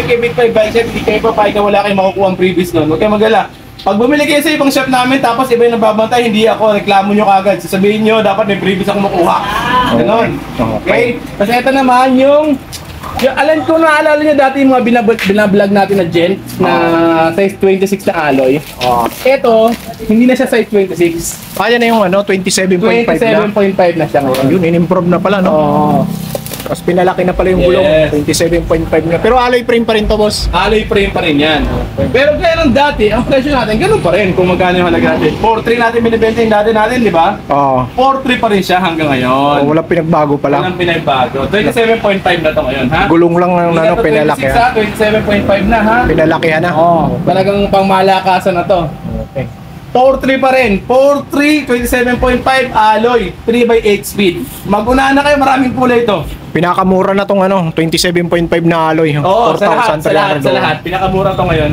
kay Big 5 Bike Shop, hindi kayo papayag na wala kayong makukuha ang previous nun. Huwag kayo magala. Pag bumili kayo sa ibang shop namin, tapos iba yung nababantay, hindi ako, reklamo nyo kagad. Sasabihin nyo, dapat may previous ako makuha. Ganon. Okay? Kasi ito naman yung alam ko, naalala nyo dati yung mga binablog natin na gent na size 26 na alloy. Ito, hindi na siya size 26. Kaya na yung 27.5 na. 27.5 na siya ngayon. Yun, in-improve na pala, no? Tapos pinalaki na pala yung gulong, 27.5 na. Pero alloy frame pa rin to, boss. Alloy frame pa rin yan. Pero kaya nung dati, ang presyo natin, ganun pa rin kung magkano yung halaga natin. 4.3 natin binibenta yung dati natin, di ba? Oo. 4.3 pa rin siya hanggang ngayon. Walang pinagbago pala. Walang pinagbago. 27.5 na to ngayon, ha? Gulong lang ang pinalaki. 27.5 na, ha? Pinalakihan na. Talagang pangmalakasan na to. Okay. 4.3 pa rin. 4.3, 27.5 alloy, 3x8 speed. Mag-unahan na kayo, maraming kulay ito. Pinakamura na tong 27.5 na alloy. Oo, sa lahat. Pinakamura to ngayon.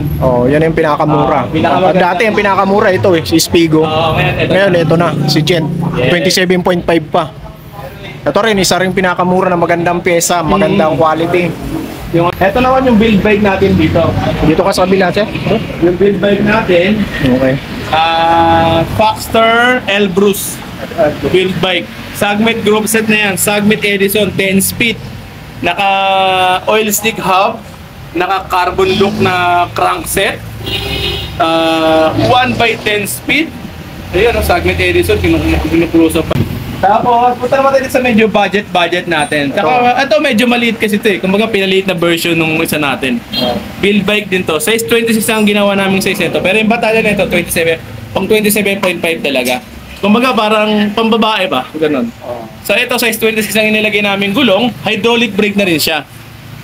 Yan yung pinakamura. Dati yung pinakamura ito si Spigo. Ngayon ito na, si Gent. 27.5 pa. Ito rin, isa rin pinakamura na magandang pyesa, magandang quality. Ito naman yung build bike natin dito. Dito ka sa kabila, Chef? Yung build bike natin. Okay. Foxter Elbrus build bike. Sagmet group set na yan. Sagmet Edison 10 speed. Naka oil stick hub. Naka carbon look na crankset. 1x10 speed. Ayan, Sagmet Edison. Kinukulosa pa. Tapos, punta naman tayo sa medyo budget natin. Saka, ito medyo maliit kasi ito Kumbaga, pinaliit na version nung isa natin. Build bike din to. Size 26 ang ginawa naming size nito. Pero yung batalya na ito, 27. Pang 27.5 talaga. Kumbaga, parang pambabae ba? Ganon. So, ito, size 26 ang inilagay namin gulong. Hydraulic brake na rin siya.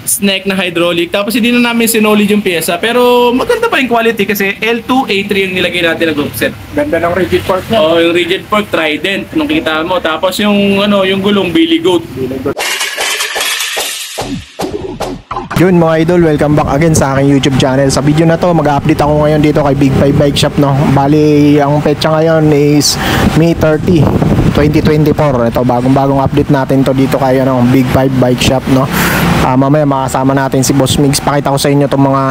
Snack na hydraulic. Tapos, hindi na namin sinolid yung pyesa. Pero, maganda pa yung quality kasi L2, A3 yung nilagay natin na group set. Ganda ng rigid fork niya. Yung rigid fork, Trident. Nung kita mo. Tapos, yung gulong, Billy Goat. Yun mga idol, welcome back again sa aking YouTube channel. Sa video na to, mag-update ako ngayon dito kay Big 5 Bike Shop, no. Bali, ang petsa ngayon is May 30, 2024. Ito, bagong update natin to dito kay Big 5 Bike Shop, no. Mamaya makasama natin si Boss Migs. Pakita ko sa inyo itong mga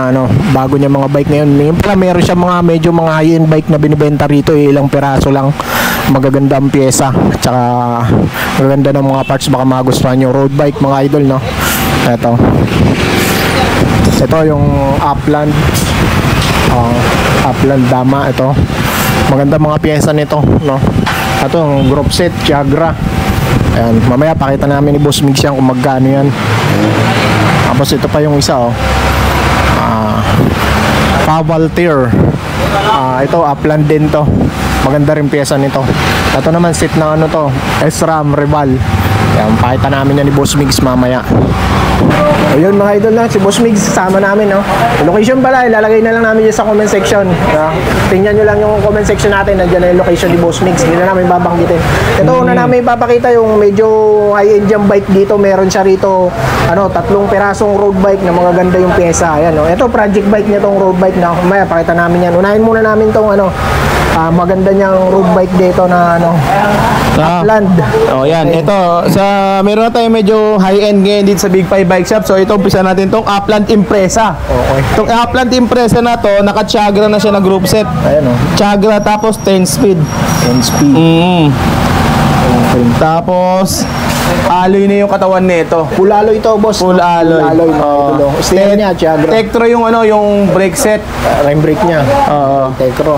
bago niya mga bike ngayon. Yung pala, meron siya mga medyo mga high-end bike na binibenta rito, ilang piraso lang. Magaganda ang pyesa, tsaka magaganda ng mga parts, baka magustuhan yung road bike mga idol, no. Ito yung Upland Dama. Ito maganda mga pyesa nito, no. Ito group set Tiagra. Ayan, mamaya pakita namin ni Boss Migs yan kung magkano yan. Tapos ito pa yung isa Pavaltier. Ito Upland din to. Maganda rin pyesa nito. Ito naman set na SRAM Rival. Ayan, pakita namin yan ni Boss Migs mamaya. Ayun mga idol na, si Boss Migs kasama namin, no. Location pala, ilalagay na lang namin dyan sa comment section. Tingnan nyo lang yung comment section natin, nandiyan na yung location ni Boss Migs. Hindi na namin babanggitin. Ito, una namin ipapakita yung medyo high-end yung bike dito. Meron siya rito, 3 pirasong road bike na magaganda yung pyesa. Ayan, no. Ito, project bike niya tong road bike na kumaya, pakita namin yan. Unahin muna namin tong maganda niyang road bike dito na Upland. Yan. Ito, meron na tayong medyo high-end ngayon dito sa Big 5 Bike Shop. So, ito, umpisa natin itong Upland Impreza. Okay. Itong Upland Impreza na to, naka-Tiagra na siya na group set. Ayan, Tiagra, tapos 10 speed. 10 speed. Okay. Tapos, alloy na yung katawan nito. Full alloy ito, boss. Full alloy. Full alloy na steer niya, Tiagra. Tektro yung yung brake set. Rim brake niya. Tektro.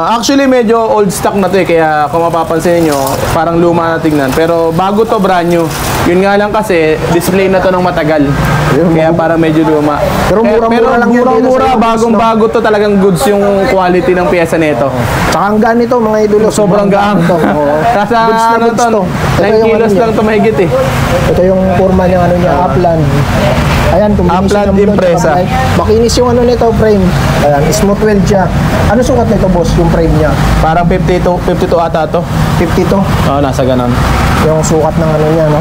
Actually, medyo old stock na to kaya kung mapapansin niyo, parang luma na tingnan. Pero bago to, brand new. Yun nga lang kasi, display na to ng matagal. Kaya parang medyo luma. Pero murang-mura lang yan. Murang-mura, bagong-bago to, talagang goods yung quality ng pyesa nito. Tsaka ang gaan nito, mga idol. Sobrang gaan. Nasa to, 9 kilos lang to mahigit Ito yung forma niya, Upland. Ayan, Upland Impreza. Makinis yung nito, frame. Ayan, smooth weld siya. Ano sukat nito, boss, yung frame niya? Parang 52 ata to. 52? Nasa ganon. Yung sukat ng niya, no?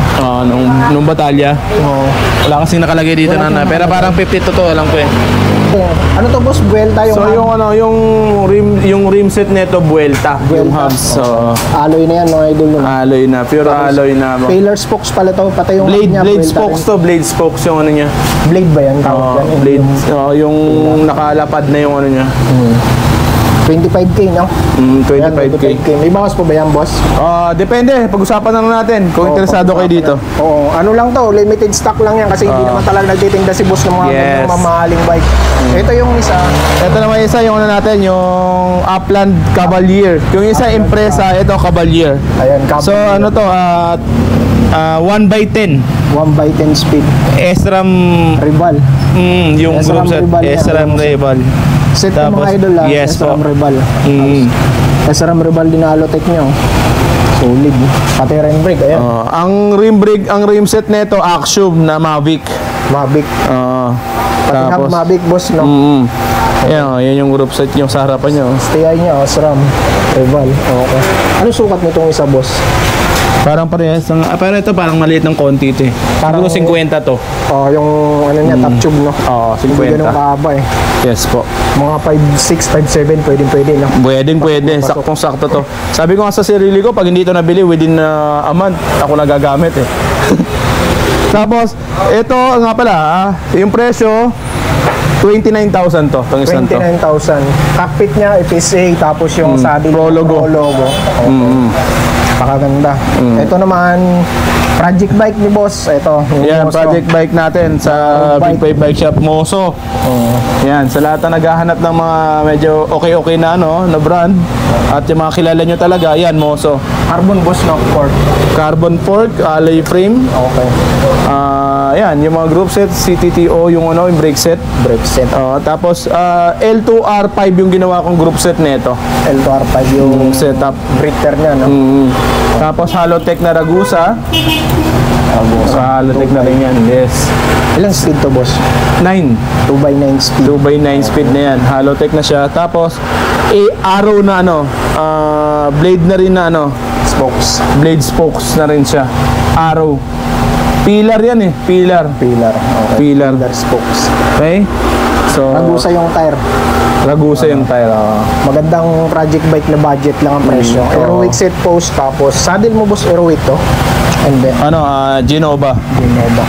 Nung batalya. Wala kasing nakalagay dito pero parang 52 to, alam ko Ano to, boss? Buelta yung yung rim set nito, Buelta. Yung hubs. Alloy na yan, mga idol. Alloy na, pure alloy na. Failer spokes pala to, pati yung blade spokes to, blade spokes yung niya. Blade ba yan? Tawag yan? Blade. Yung nakalapad na yung ano niya. 25k, no? Ayan, 25K. May bawas po ba yan, boss? Depende. Pag-usapan na lang natin kung interesado kayo dito. Oo, ano lang to, limited stock lang yan kasi hindi naman talaga nagtitinda si boss ng mga ganyang mamahaling bike. Ito yung isa. Ito naman isa, yung ano natin, yung Upland Cavalier. Yung isa, Impreza, ito Cavalier. Ayan, So, ano to, 1x10. 1x10 speed. SRAM, Rival. yung SRAM group set, Rival yan. SRAM Rival. Set ng Tapos, mga idol lang. yes SRAM po. Rival. SRAM Rival din na Alotech nyo. Solid. Pati rim brake, ayan. Ang rim set nito, Axiom na Mavic. Mavic. Pati Tapos, Mavic, boss, no? yan yung group set nyo sa harapan nyo. STI niya, SRAM Rival. Okay. Ano sukat nitong isa, boss? Parang parehas. Pero ito parang maliit ng konti ito eh. Parang 50 to. Yung ano niya, top tube, no? Oo, Hindi 50. ganun kahaba eh. Yes po. Mga 5'6", 5'7", pwede, no? Pwede. Saktong-sakto to. Sabi ko nga sa sarili ko, pag hindi ito nabili within a month, ako nagagamit eh. Tapos, ito nga pala, yung presyo, 29,000 to. Itong isang to. 29,000. Cockpit niya, FSA, tapos yung saddle Pro logo. Pro logo. Okay. Pakaganda. Ito naman, project bike ni boss. Ito. yung Yan, Moso. project bike natin sa Big Boy Bike Shop Moso. Yan, sa lahat na naghahanap ng mga medyo okay na na brand at yung mga kilala nyo talaga, yan, Moso. Carbon boss, no? Fork. Carbon fork, alloy frame. Okay. Yan, yung mga group set, CTTO, yung yung brake set. Brake set. Tapos, L2R5 yung ginawa kong group set nito. L2R5 yung Setup. breather niya, no? Tapos, Halotech na Ragusa. Halotech na rin yan, yes. Ilang speed to, boss? 9. 2x9 speed. 2x9 speed na yan. Halotech na siya. Tapos, Arrow na blade na rin na Spokes. blade spokes na rin siya. Arrow. Pillar yan eh. Pillar. Pillar. Okay. Pillar. Pillar spokes. Okay? So, Ragusa yung tire. Ragusa yung tire. Magandang project bike na budget lang ang presyo. Aerowick set post, tapos saddle mo, boss, Aerowick to? And then, Genova. Genova.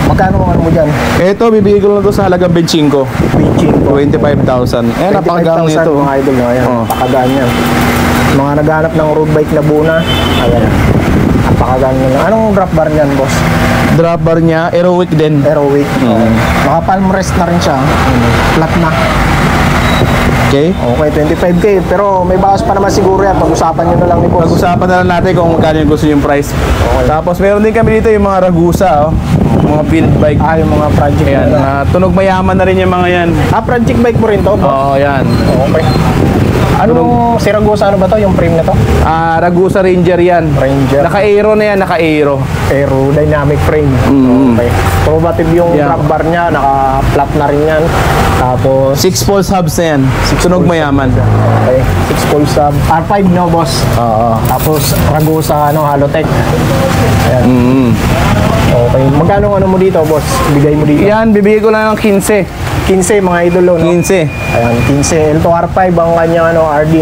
Magkano ang ano mo dyan? Ito, bibigay ko lang to sa halagang 25. Beijing. 25,000. Napakagang 25,000 nito. mga idol, no? Ayan, napakagaan yan. Mga naghanap ng road bike na buna, ayan. Napakagaan nyo. Anong drop bar niyan, boss? Drop bar niya, Aerowick din. Aerowick. Naka palm rest na rin siya. Flat na. Okay? Okay, 25k. Pero may bawas pa naman siguro yan. Pag-usapan nyo na lang ni boss. Pag-usapan na lang natin kung magkano yung gusto yung price. Tapos meron din kami dito yung mga Ragusa, mga build bike. Yung mga project Ayan, na. tunog mayaman na rin yung mga yan. Project bike mo rin to, boss? Oo, yan. Okay. Ano, si Ragusa, ano ba to? Yung frame na to? Ragusa Ranger yan. Ranger. Naka-aero na yan, naka-aero. Aerodynamic frame. Okay. Probative yung drop bar niya, naka-flat na rin yan. Tapos, 6 pulse hubs na yan. Tunog mayaman. okay. 6 pulse sub. R5, no, boss? Oo. Tapos, Ragusa, Halotech. Ayan. Okay. Magkano ano mo dito, boss? Bigay mo dito? Yan, bibigay ko lang ng 15. 15, mga idolo, no? 15. Ayan, 15. L2R5 ang kanyang RD.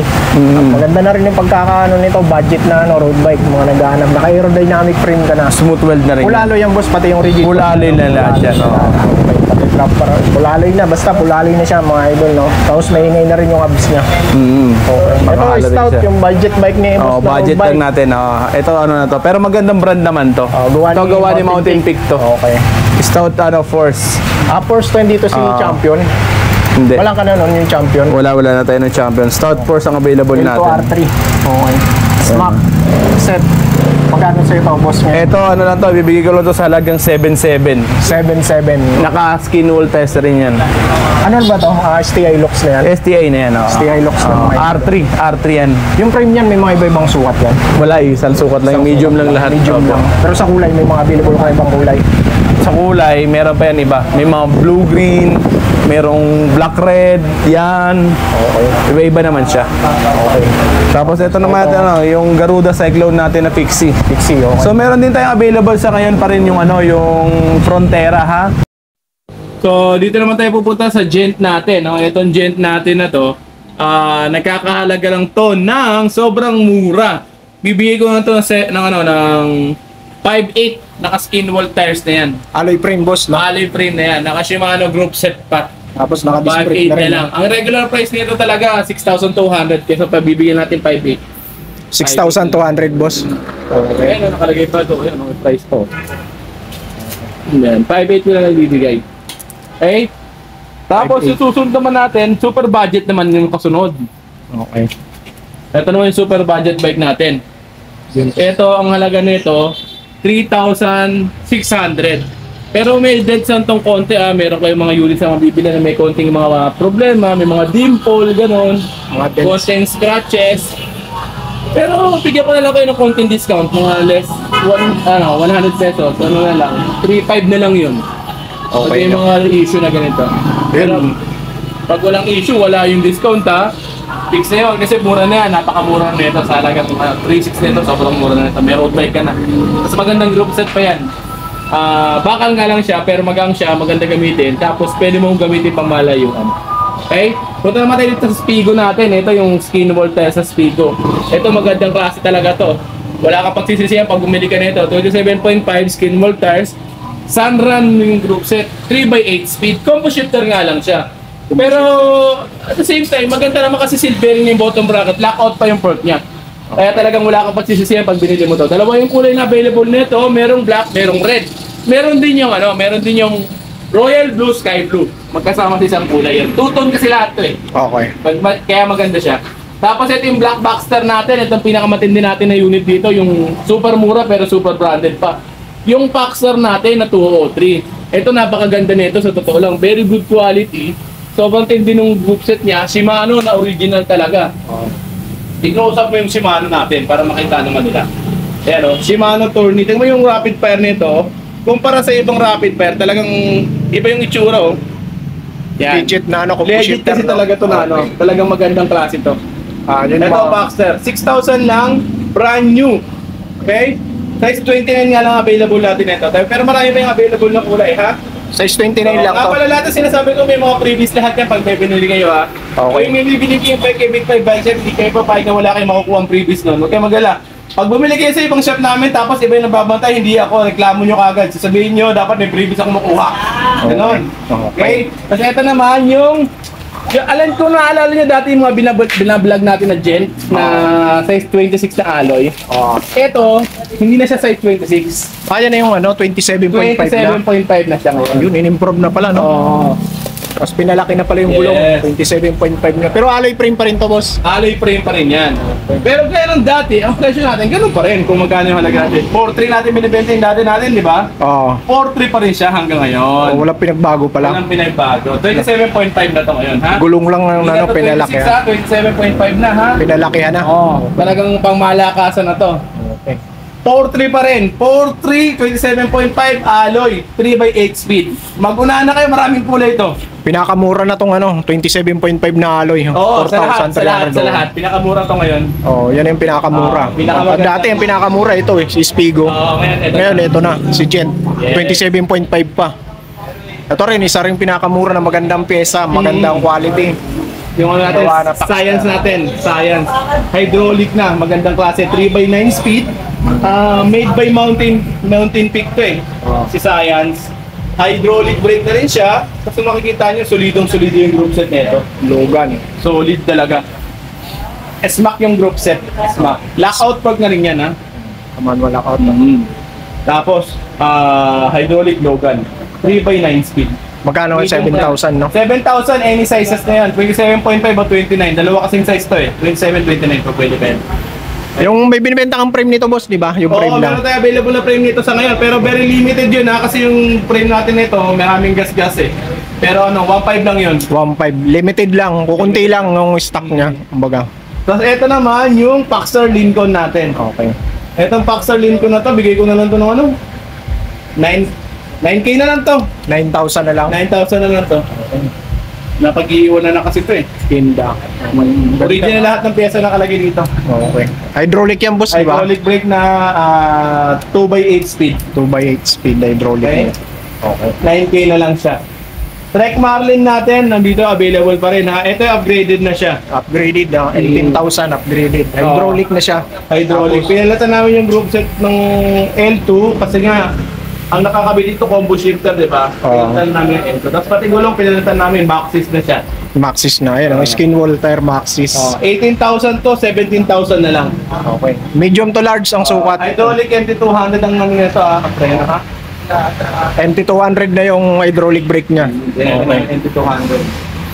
Maganda na rin yung pagkakaano nito, budget na road bike, mga naghahanap. Naka-aerodynamic frame ka na. Smooth weld na rin. Pulaloy yan, boss, pati yung rigid. Pulaloy na lahat yan. Okay, pati drop para. Pulaloy na, basta pulaloy na siya, mga idol, no? Tapos maingay na rin yung abs niya. Okay. Ito, Makakalo rin stout, siya. yung budget bike ni boss na Budget road bike. lang natin. Ito na to. Pero magandang brand naman to. Ito gawa ni Mountain Peak to. Okay. Stout Force. Force 22 si champion. Hindi. Wala ka na nun yung champion. Wala na tayo ng champion. Stout Force ang available Ito natin. R3. Okay. Smack. Set. Magkano sa ito, boss niya? Ito, lang to. Bibigay ko lang to sa halagang 7.7. 7.7. Naka-skin wool test rin yan. Ano ba to? STI locks na yan? STI na yan. STI locks na mga R3 yan. Yung frame niyan, may mga iba-ibang sukat yan. Wala isang sukat lang. Medium lang lahat. Medium Opo. lang. Pero sa kulay, may mga available ka ibang kulay. Sa kulay, meron pa yan iba. May mga blue-green, merong black-red, yan. Okay. Iba-iba naman siya. Okay. Tapos ito naman yung Garuda Cyclone natin na Pixie. Pixie, okay. So meron din tayong available sa ngayon pa rin yung yung Frontera, ha. So, dito naman tayo pupunta sa Gent natin. Itong Gent natin na to, nagkakahalaga lang to ng sobrang mura. Bibigay ko na to ng 5.8 naka skin wall tires na yan. Alloy frame, boss, no? Alloy frame na yan. Naka Shimano group set pa. Tapos naka-disc brake 5.8 na rin. na lang. Ang regular price nito talaga 6,200 kesa pabibigyan natin 5.8. 6,200, boss. Okay. Ayan, nakalagay pa ito. Ayan, ang price po. Ayan, 5.8 ko na nagbibigay. Okay? Tapos 5.8. yung susunod naman natin, super budget naman yung kasunod. Okay. Ito naman yung super budget bike natin. Ito, ang halaga nito, 3,600. Pero may dead sa tong konti meron kayong mga units na mabibili na may konting mga problema, may mga dimple, ganon. Mga dents. Konting scratches. Pero bigyan ko na lang kayo ng konting discount, mga less 100 pesos, ano na lang, 3,500 na lang yun. Okay. Yung mga issue na ganito. Pero pag walang issue, wala yung discount fix na yun kasi mura na yan, napakamura na ito sa halaga 3,600 nito, sobrang mura na ito, may road bike ka na. Tapos magandang group set pa yan. Bakal nga lang siya, pero magang siya, maganda gamitin, tapos pwede mong gamitin pang malayuan. Okay? Punta naman tayo dito sa Spigo natin. Ito yung skin wall tayo sa Spigo. Ito magandang klase talaga to. Wala kang pagsisisihan pag bumili ka nito. 27.5 skin wall tires. Sunrun yung group set. 3x8 speed. Combo shifter nga lang siya. Pero at the same time, maganda naman kasi silvering yung bottom bracket. Lockout pa yung port niya. Kaya talagang wala kang pagsisisihan pag binili mo to. Dalawa yung kulay na available nito. Merong black, merong red. Meron din yung royal blue, sky blue. Magkasama sa isang kulay yan. Two-tone kasi lahat to eh. Okay. Kaya maganda siya. Tapos ito yung Black Boxster natin. Ito ang pinakamatindi natin na unit dito. Yung super mura pero super branded pa. Yung Boxster natin na 203. Ito napakaganda nito sa totoo lang. Very good quality. Sobrang tindi nung group set niya. Shimano na original talaga. I-close up mo yung Shimano natin para makita naman nila. Ayan o. Shimano Tourney. Tingnan mo yung rapid fire nito. Kumpara sa ibang rapid fire, talagang iba yung itsura oh. Yan. Legit na combo Legit shifter, kasi no? talaga to na Okay. talagang magandang klase to. Yun Ito mga- Boxster, 6,000 lang, brand new. Okay? Size 29 nga lang available natin ito. Pero marami pa yung available na kulay ha. Size 29 lang to. Pala lahat ng sinasabi ko may mga previous lahat yan pag may binili kayo ha. Okay. Kung may bibili kayo yung Big 5 bike shop, hindi kayo papayag na wala kayong makukuha ang previous nun. Huwag kayo magala. Pag bumili kayo sa ibang shop namin tapos iba yung nababantay, hindi ako, reklamo nyo kagad. Sasabihin nyo, dapat may previous ako makuha. Ganon. Okay? Kasi ito naman yung alam ko naalala nyo dati yung mga binablog natin na gent na size 26 na alloy. Ito, hindi na siya size 26. Yan na yung 27.5 na. 27.5 na siya ngayon. Yun, in-improve na pala, no? Oo. Tapos pinalaki na pala yung gulong. Yes. 27.5 na. Pero alloy frame pa rin to, boss. Alloy frame pa rin yan. Pero kaya nung dati, ang presyo natin, ganun pa rin kung magkano yung halaga natin. 4.3 natin binibenta yung dati natin, di ba? Oo. 4.3 pa rin siya hanggang ngayon. Walang pinagbago pala. Walang pinagbago. 27.5 na to ngayon, ha? Gulong lang ang Hindi na to pinalaki. 26 ha, 27.5 na, ha? Pinalakihan na. Oo, talagang pangmalakasan na to. Okay. 4.3 pa rin. 4.3, 27.5 alloy, 3x8 speed. Mag-unahan na kayo, maraming kulay ito. Pinakamura na tong 27.5 na alloy. Oo, sa lahat. 4,300. Pinakamura to ngayon. Yan yung pinakamura. Pinakamaganda. Dati yung pinakamura ito si Spigo. Oo, Ngayon ito na, si Gent. Yes. 27.5 pa. Ito rin, isa rin pinakamura na magandang pyesa, magandang quality. Yung ano natin, Gawa na pa. science natin, science. Hydraulic na, magandang klase, 3x9 speed. Made by Mountain Peak to eh. Si Science. Hydraulic brake na rin siya. Kasi makikita nyo, solidong-solido yung group set nito. Logan. Solid talaga. SMAC yung group set. SMAC. Lockout plug na rin yan ha. Manual lockout. Tapos, hydraulic Logan. 3x9 speed. Magkano ang 7,000, no? 7,000 any sizes na yan. 27.5 o 29. Dalawa kasing size to eh. 27, 29 pa pwede pa yan. Yung may binibenta kang frame nito, boss, di ba? Yung frame Oo, lang. meron tayo available na frame nito sa ngayon. Pero very limited yun ha. Kasi yung frame natin nito, maraming gas-gas eh. Pero 1.5 lang yun. 1.5. Limited lang. Kukunti lang yung stock niya. Kumbaga. Tapos ito naman yung Paxar Lincoln natin. Okay. Etong Paxar Lincoln na to, bigay ko na lang to ng 9K na lang to. 9,000 na lang. 9,000 na lang to. Napag-iiwan na kasi to eh. Tinda. Original lahat ng pyesa nakalagay dito. Okay. Hydraulic yan, boss, di ba? Hydraulic brake na 2x8 speed. 2x8 speed hydraulic. Okay. Okay. 9K na lang siya. Trek Marlin natin, nandito available pa rin ha. Ito upgraded na siya. Upgraded na, 18,000 upgraded. Hydraulic na siya. Hydraulic. Pinalatan namin yung group set ng L2 kasi nga ang nakakabit dito combo shifter, di ba? Pinalatan namin yung L2. Tapos pati gulong pinalatan namin, Maxxis na siya. Maxxis na, yan. Skin wall tire Maxxis. 18,000 to 17,000 na lang. Okay. Medium to large ang sukat. Hydraulic MT200 ang namin ito ha. Preno ha. MT200 na yung hydraulic brake niya. MT200.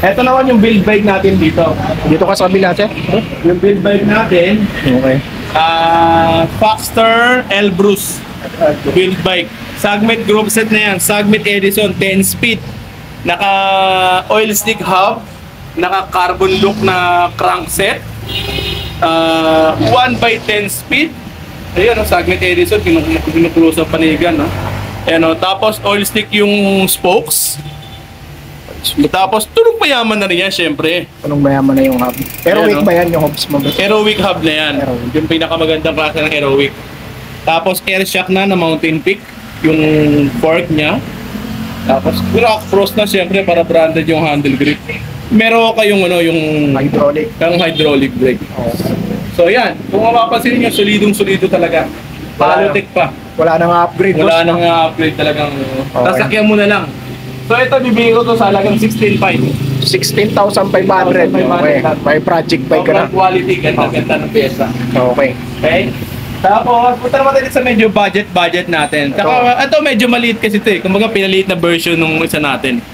Ito naman yung build bike natin dito. Dito ka sa kabila, sir. Yung build bike natin, Okay. Foxter Elbrus build bike. Sagmet group set na yan. Sagmet Edison 10 speed. Naka oil stick hub. Naka carbon look na crankset. 1/10 speed. Ayan, Sagmet Edison. Kinuklose ang panigan. No? Ayan, tapos oil stick yung spokes. Tapos tunog mayaman na rin yan, syempre. Anong mayaman na yung hub? Aerowick Ayan, ba yan yung hubs mo? Aerowick hub na yan. Aerowick. Yung pinakamagandang klase ng Aerowick. Tapos air shock na Mountain Peak. Yung fork niya. Tapos rock frost na syempre para branded yung handle grip. Meron kayong yung Hydraulic. hydraulic brake. So yan, kung mapapansin niyo solidong-solido talaga. Palotech pa. Wala nang upgrade. Wala boss. nang upgrade talagang sasakyan mo na lang. So ito bibigay ko to sa halagang 16,500. 16,500. Okay. May project bike ka na. Sobrang quality, ganda-ganda ng pyesa. Okay. Okay? Tapos, punta naman tayo sa medyo budget natin. Saka, ito medyo maliit kasi ito eh. Kumbaga, pinaliit na version nung isa natin.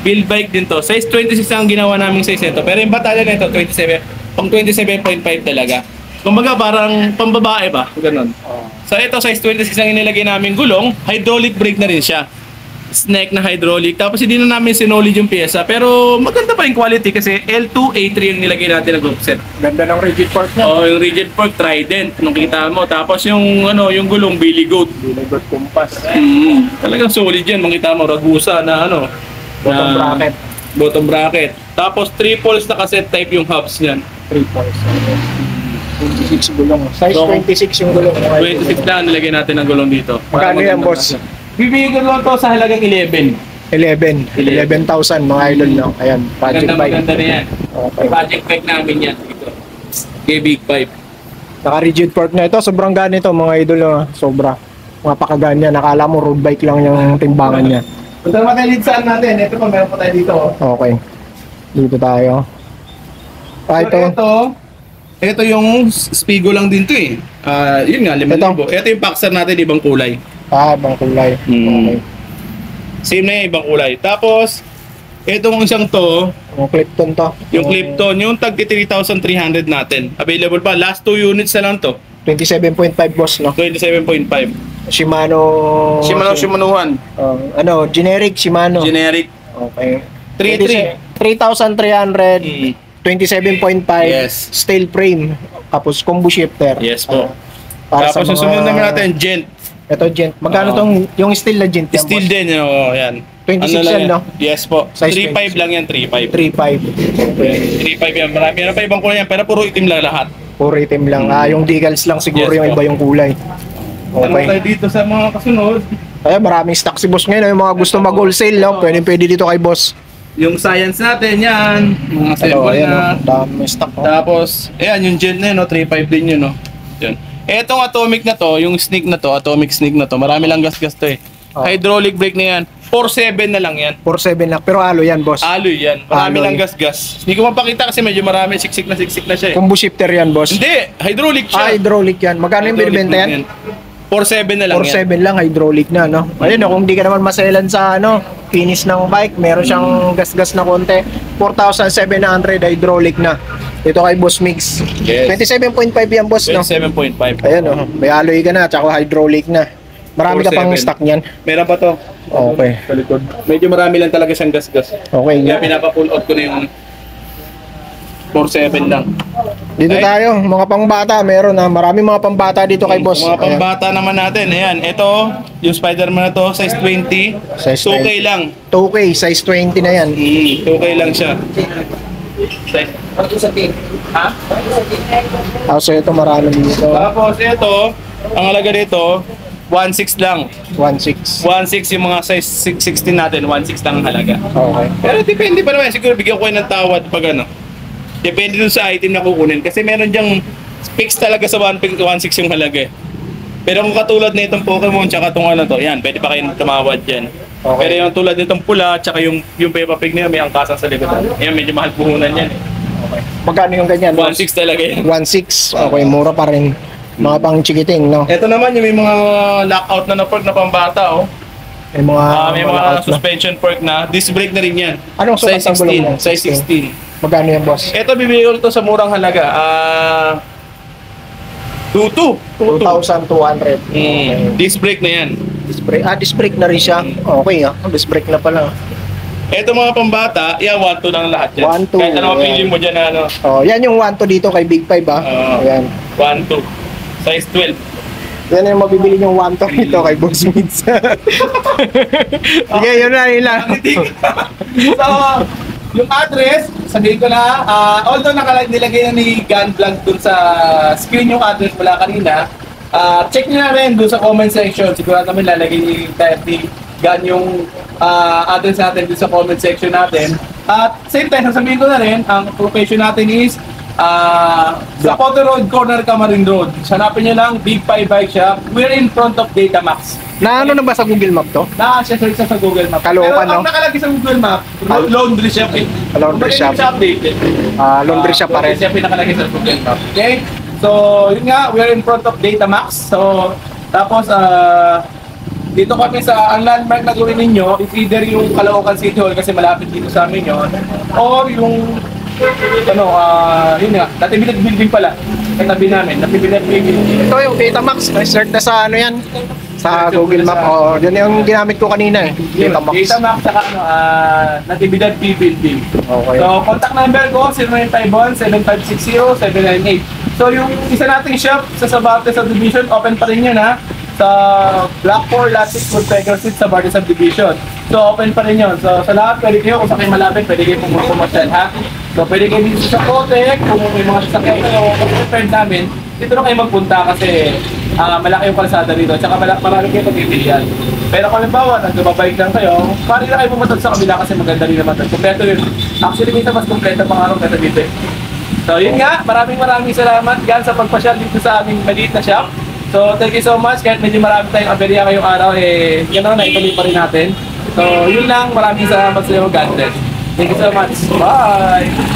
Build bike din to. Size 26 ang ginawa naming size ito. Pero yung batalya na ito, 27. Pang 27.5 talaga. Kumbaga, parang pambabae ba? Ganon. So, ito, size 26 ang inilagay namin gulong. Hydraulic brake na rin siya. Snack na hydraulic. Tapos, hindi na namin sinolid yung pyesa. Pero, maganda pa yung quality kasi L2, A3 yung nilagay natin na group set. Ganda ng rigid fork niya. Oh, yung rigid fork Trident, nung kita mo. Tapos yung yung gulong Billy Goat. Good compass. Talagang solid yan, makita mo Ragusa na Bottom bracket. Bottom bracket. Tapos triples na cassette type yung hubs niyan. 3 points. 26 gulong. Size So, 26 yung gulong. 26 na nilagay natin ang gulong dito. Magkano yan, boss? Bibigyan ko lang to sa halagang 11. 11,000 mga idol, no? Ayan, project bike. Maganda na yan. Okay. Project bike namin yan dito. Kay Big Pipe. Naka-rigid fork na ito. Sobrang ganito mga idol, no? Sobra. Mapakaganya. Nakala mo road bike lang yung timbangan niya. Punta naman tayo dito saan natin. Ito pa, meron pa tayo dito. Okay. Dito tayo. Ito yung Spigo lang din to eh. Yun nga, 5,000. Ito yung Paxar natin, ibang kulay. Ibang kulay. Okay. Same na yung ibang kulay. Tapos, itong isang to, Yung Clipton to. yung Clipton, yung tag 3,300 natin. Available pa. Last 2 units na lang to. 27.5 boss, no? 27.5. Shimano. Shimanuhan. Generic Shimano. Generic. Okay. 3,300. 3,300. 27.5. Yes. Steel frame. Tapos combo shifter. Yes po. Para Tapos sa mga- susunod naman natin, Gent. Ito, gent. Magkano tong yung steel na gent yan, Steel boss? din, yan. 26 lang yan, no? Yes po. Size 3.5 lang yan, 3.5. 3.5. Okay. 3.5 yan. Marami na pa ibang kulay yan, pero puro itim lang lahat. Puro itim lang. Yung decals lang siguro Yes, yung po. iba yung kulay. Ano tayo Okay. dito sa mga kasunod? Kaya maraming stock si boss ngayon. Yung mga gusto mag-wholesale, no? Pwede dito kay boss. Yung science natin, yan. Mga sample Ayan, na. dami stock. Oh. Tapos, ayan, yung Gent na yun, 3.5 din yun, no? Yan. Etong atomic na to, yung sneak na to, atomic sneak na to, marami lang gas-gas to eh. Oh. Hydraulic brake na yan. 4.7 na lang yan. 4.7 lang. Pero alo yan, boss. Alloy yan. Marami Alloy. lang gas-gas. Hindi ko mapakita kasi medyo marami, siksik na siya eh. Combo shifter yan, boss. Hindi, hydraulic siya. Hydraulic yan. Magkano yung Hydraulic binibenta yan? 4.7 na lang yan. 4.7 lang, hydraulic na, no? Ayun, kung di ka naman maselan sa, finish ng bike, meron siyang gas-gas na konti. 4,700 hydraulic na. Ito kay Boss Mix. Yes. 27.5 yan, boss, no? 27.5. Ayan, may alloy ka na, tsaka hydraulic na. Marami ka pang 4.7. stock niyan. Meron pa to. Okay. Sa likod. Medyo marami lang talaga siyang gas-gas. Okay. Kaya pinapa-pull out ko na yung 4.7 lang. Dito Ay. tayo, mga pangbata, meron na. Maraming mga pangbata dito kay boss. Mga pambata naman natin. Ayan, ito, yung Spider-Man na to, size 20. Size 2K 20. lang. 2K, size 20 na yan. 2K lang siya. Size. Ha? So ito marami dito. Tapos ito, ang halaga dito, 1.6 lang. 1.6. 1.6 yung mga size 616 natin, 1.6 lang ang halaga. Okay. Pero depende pa naman, siguro bigyan ko kayo ng tawad pag ano. Depende dun sa item na kukunin. Kasi meron dyang fix talaga sa 1.6 yung halaga eh. Pero kung katulad na itong Pokemon tsaka itong ano to, yan, pwede pa kayo tumawad dyan. Okay. Pero yung tulad nitong pula tsaka yung Peppa Pig na yun, may angkasan sa likod. Yan, medyo mahal puhunan yan eh. Magkano yung ganyan? 1.6 talaga yan. 1.6. Okay, mura pa rin. Mga pang chikiting, no? Ito naman yung may mga lockout na pork na pambata oh. May mga, May mga layout na. suspension pork na. Disc brake na rin yan. Anong sukat Size ng gulong mo? 16. Size 16. Magkano yan, boss? Ito bibili ko ito sa murang halaga. 2,200. Disc brake na yan. Disc brake. Disc brake na rin siya. Okay, disc brake na pala. Ito mga pambata, yan 1.2 lang lahat yan. 1.2, Kahit ano mapili ayan. mo dyan na ano. Oh, yan yung 1.2 dito kay Big 5, ah. Oo. Ayan. 1.2. Size 12. Yan yung mabibili yung 1.2 dito kay Boss Migs. Sige, yun na, yun lang. So, yung address, sabihin ko na, although nilagay na ni Gun Vlog dun sa screen yung address mula kanina, check nyo na rin dun sa comment section. Sigurado namin lalagay ni Gun yung address natin dun sa comment section natin. At same time, sasabihin ko na rin, ang location natin is sa Potter Road, corner Camarin Road. Hanapin nyo lang, Big 5 Bike Shop. We're in front of Datamax. Na ano na ba sa Google Map to? Naka-search sa Google Map. Caloocan, Pero ang no? nakalagay sa Google Map, laundry shop eh. Laundry shop. Updated. Laundry shop pa rin. Laundry shop yung nakalagay sa Google Map. Okay? So, yun nga, we're in front of Datamax. So, tapos, dito kami sa, ang landmark na gawin ninyo, is either yung Caloocan City Hall kasi malapit dito sa amin yun, or yung, yun nga, Natividad Building pala. Katabi namin, Natividad Building. Ito yung Datamax. Search na sa ano yan? Sa Google Map. Oh, yun yung ginamit ko kanina eh. Datamax. Datamax saka Natividad Building. Okay. So, contact number ko, 0951-7560-798. So, yung isa nating shop sa Sabate Subdivision, open pa rin yun ha. Sa Block 4, Lot 6, Woodpecker Street, sa Sabate Subdivision. So, open pa rin yun. So, sa lahat, pwede kayo, kung sa kayo malapit, pwede kayo pumasyal ha. So, pwede kayo dito sa Kotek, kung may mga sasakyan kayo, kung preferred namin, dito na kayo magpunta kasi malaki yung kalsada dito, tsaka marami kayo pag-ibigyan. Pero kung halimbawa, nagbabike lang kayo, pari na kayo pumatod sa kabila kasi maganda rin naman. Kompleto yun. Actually, minsan mas kompleto pang araw kaya dito eh. So, yun nga, maraming salamat gan sa pagpasyal dito sa aming maliit na shop. So, thank you so much. Kahit medyo marami tayong aberya ngayong araw, yan na, ituloy pa rin natin. So, yun lang. Maraming salamat sa iyo, God bless. Thank you so much. Bye!